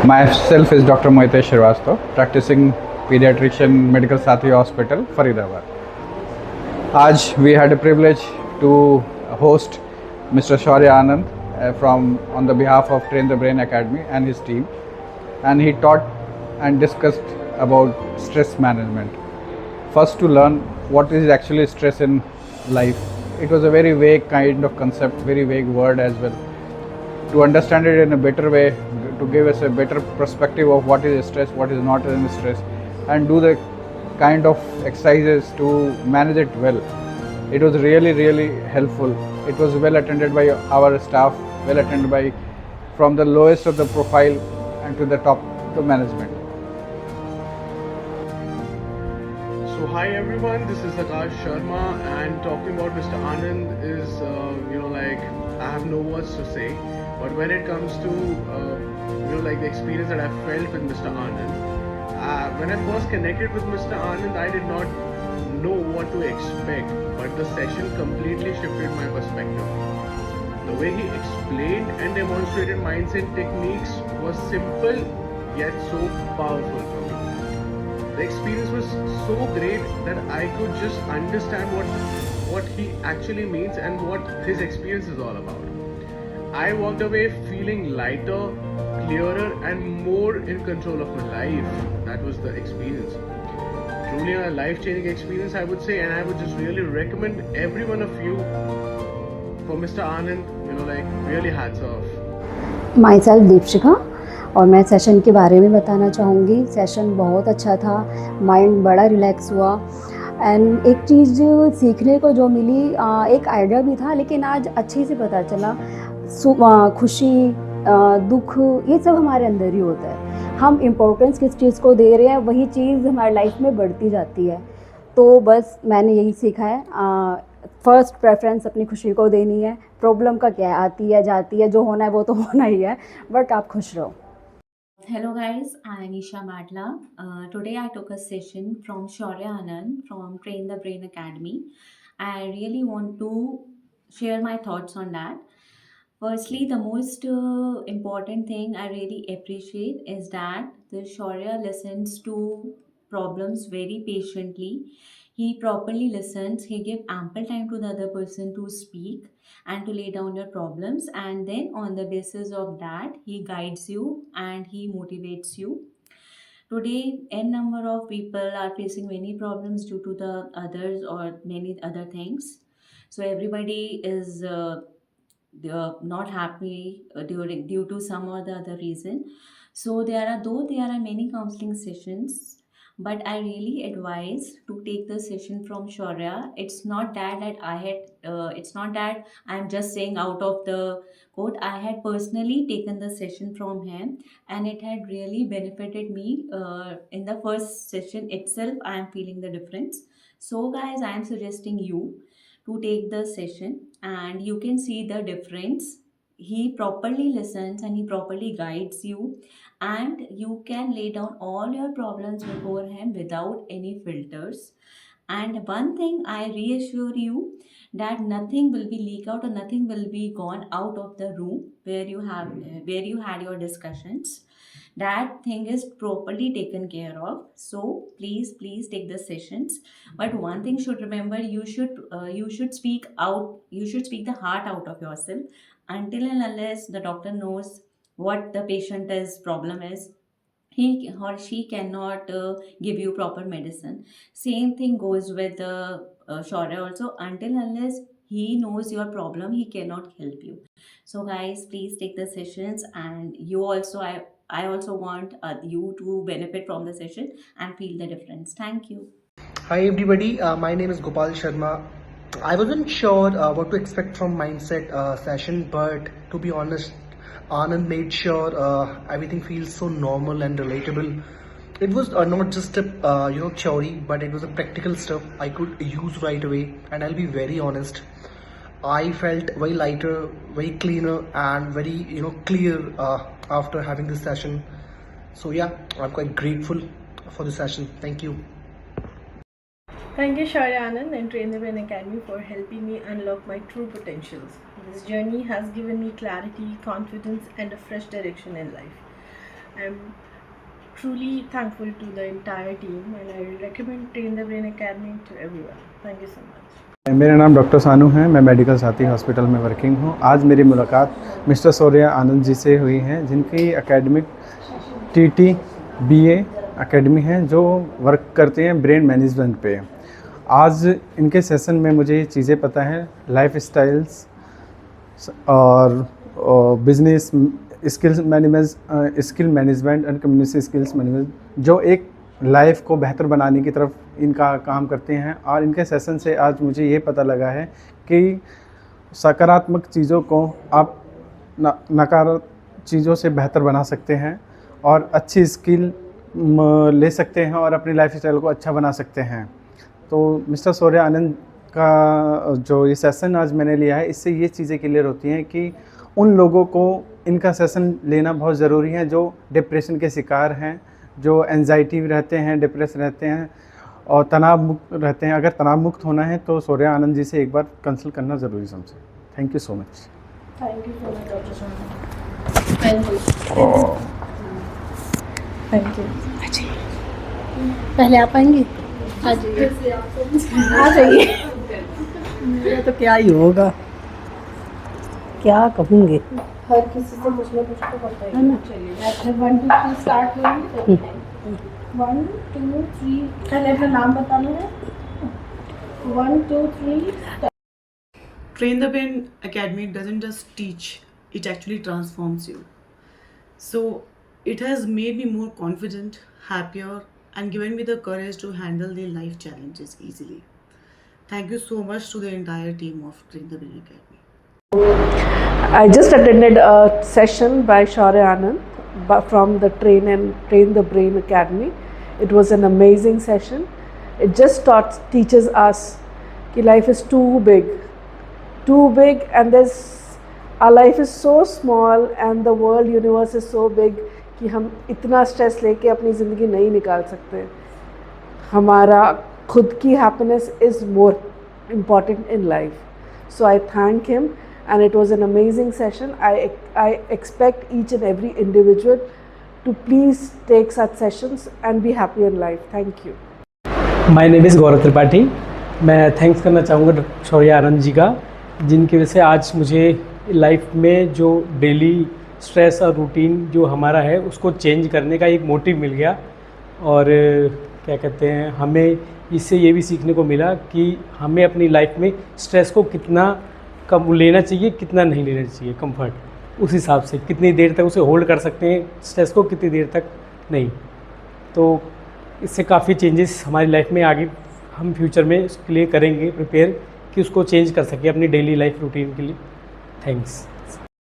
Myself is Dr. Mohitesh Srivastava, practicing pediatrician Medical Sathi Hospital, Faridabad. आज we had a privilege to host Mr. Shaurya Anand from on the behalf of Train the Brain Academy and his team, and he taught and discussed about stress management. First, to learn what is actually stress in life. It was a very vague kind of concept, very vague word as well. To understand it in a better way, to give us a better perspective of what is stress, what is not in stress, and do the kind of exercises to manage it well. It was really, really helpful. It was well attended by our staff, well attended by from the lowest of the profile and to the top, the management. So hi everyone, this is Akash Sharma, and talking about Mr. Anand is, I have no words to say. But when it comes to, the experience that I felt with Mr. Anand, when I first connected with Mr. Anand, I did not know what to expect. But the session completely shifted my perspective. The way he explained and demonstrated mindset techniques was simple yet so powerful for me. The experience was so great that I could just understand what he actually means and what his experience is all about. I walked away feeling lighter, clearer, and more in control of my life. That was the experience. Truly a life-changing experience, I would say, and I would just really recommend every one of you for Mr. Anand. Really hats off. My self Deepshikha, और मैं session के बारे में बताना चाहूँगी. Session बहुत अच्छा था, माइंड बड़ा रिलैक्स हुआ, एंड एक चीज़ सीखने को जो मिली, एक आइडिया भी था लेकिन आज अच्छे से पता चला. खुशी, दुख, ये सब हमारे अंदर ही होता है. हम इम्पोर्टेंस किस चीज़ को दे रहे हैं, वही चीज़ हमारी लाइफ में बढ़ती जाती है. तो बस मैंने यही सीखा है, फर्स्ट प्रेफरेंस अपनी खुशी को देनी है. प्रॉब्लम का क्या आती है जाती है, जो होना है वो तो होना ही है, बट आप खुश रहो. Hello guys, I'm Isha Madla. Today I took a session from Shaurya Anand from Train the Brain Academy. I really want to share my thoughts on that. Firstly, the most important thing I really appreciate is that the Shaurya listens to problems very patiently. He properly listens, he gives ample time to the other person to speak and to lay down your problems, and then on the basis of that he guides you and he motivates you. Today n number of people are facing many problems due to the others or many other things, so everybody is not happy during due to some or the other reason. So there are many counseling sessions, but I really advise to take the session from Shaurya. It's not that I had it's not that I'm just saying out of the quote. I had personally taken the session from him, and it had really benefited me. In the first session itself, I am feeling the difference. So guys, I am suggesting you to take the session and you can see the difference. He properly listens and he properly guides you, and you can lay down all your problems before him without any filters. And one thing I reassure you, that nothing will be leak out or nothing will be gone out of the room where you had your discussions. That thing is properly taken care of. So please take the sessions. But one thing should remember, you should speak out, you should speak the heart out of yourself. Until and unless the doctor knows what the patient is problem is, he or she cannot give you proper medicine. Same thing goes with Shaurya also. Until unless he knows your problem, he cannot help you. So guys, please take the sessions, and you also, I also want you to benefit from the session and feel the difference. Thank you. Hi everybody, my name is Gopal Sharma. I wasn't sure what to expect from mindset session, but to be honest, Anand made sure everything feels so normal and relatable. It was not just a theory, but it was a practical stuff I could use right away. And I'll be very honest, I felt very lighter, very cleaner, and very clear after having this session. So yeah, I'm quite grateful for the session. Thank you. Thank you, Shaurya Anand and Train the Brain Academy for helping me unlock my true potentials. This journey has given me clarity, confidence, and a fresh direction in life. I'm truly thankful to the entire team, and I recommend Train the Brain Academy to everyone. Thank you so much. मेरा नाम doctor सानू है, मैं medical साथी hospital में working हूँ। आज मेरी मुलाकात मिस्टर शौर्य आनंद जी से हुई है, जिनकी एकेडमिक टीटी बीए एकेडमी है, जो वर्क करते हैं ब्रेन मैनेजमेंट पे। आज इनके सेशन में मुझे ये चीज़ें पता है, लाइफ स्टाइल्स और business skill management and community skills management, जो एक लाइफ को बेहतर बनाने की तरफ इनका काम करते हैं। और इनके सेशन से आज मुझे ये पता लगा है कि सकारात्मक चीज़ों को आप नकारात्मक चीज़ों से बेहतर बना सकते हैं और अच्छी स्किल ले सकते हैं और अपनी लाइफ स्टाइल को अच्छा बना सकते हैं। तो मिस्टर शौर्य आनंद का जो ये सेशन आज मैंने लिया है, इससे ये चीज़ें क्लियर होती हैं कि उन लोगों को इनका सेशन लेना बहुत ज़रूरी है जो डिप्रेशन के शिकार हैं, जो एंजाइटी रहते हैं, डिप्रेस रहते हैं और तनाव मुक्त रहते हैं। अगर तनाव मुक्त होना है तो शौर्य आनंद जी से एक बार कंसल्ट करना ज़रूरी समझे। Thank you so much. Thank you so much, Dr. Sharma. Thank you. पहले आप आएंगे? आ जाइए। आ जाइए। मेरा तो क्या ही होगा, क्या कहूँगे। हर किसी से कुछ ना कुछ तो पता ही है। चलिए 1 2 3 स्टार्ट करेंगे। 1 2 3 पहले अपना नाम बताना है। 1 2 3 Train the Brain Academy doesn't just teach, it actually transforms you. So it has made me more confident, happier, and given me the courage to handle the life challenges easily. Thank you so much to the entire team of Train the Brain Academy. I just attended a session by Shaurya Anand from the Train the Brain Academy. It was an amazing session. It just teaches us that life is too big, and our life is so small and the world universe is so big कि हम इतना stress लेके अपनी ज़िंदगी नहीं निकाल सकते। हमारा खुद की happiness is more important in life. So I thank him and it was an amazing session. I expect each and every individual to please take such sessions and be happy in life. Thank you. My name is Gaurav Tripathi. मैं thanks करना चाहूँगा शौर्य आनंद जी का, जिनकी वजह से आज मुझे life में जो डेली स्ट्रेस और रूटीन जो हमारा है उसको चेंज करने का एक मोटिव मिल गया। और क्या कहते हैं, हमें इससे ये भी सीखने को मिला कि हमें अपनी लाइफ में स्ट्रेस को कितना कम लेना चाहिए, कितना नहीं लेना चाहिए, कंफर्ट उस हिसाब से कितनी देर तक उसे होल्ड कर सकते हैं स्ट्रेस को, कितनी देर तक नहीं। तो इससे काफ़ी चेंजेस हमारी लाइफ में आगे हम फ्यूचर में उसके लिए करेंगे प्रिपेयर कि उसको चेंज कर सकें अपनी डेली लाइफ रूटीन के लिए। थैंक्स।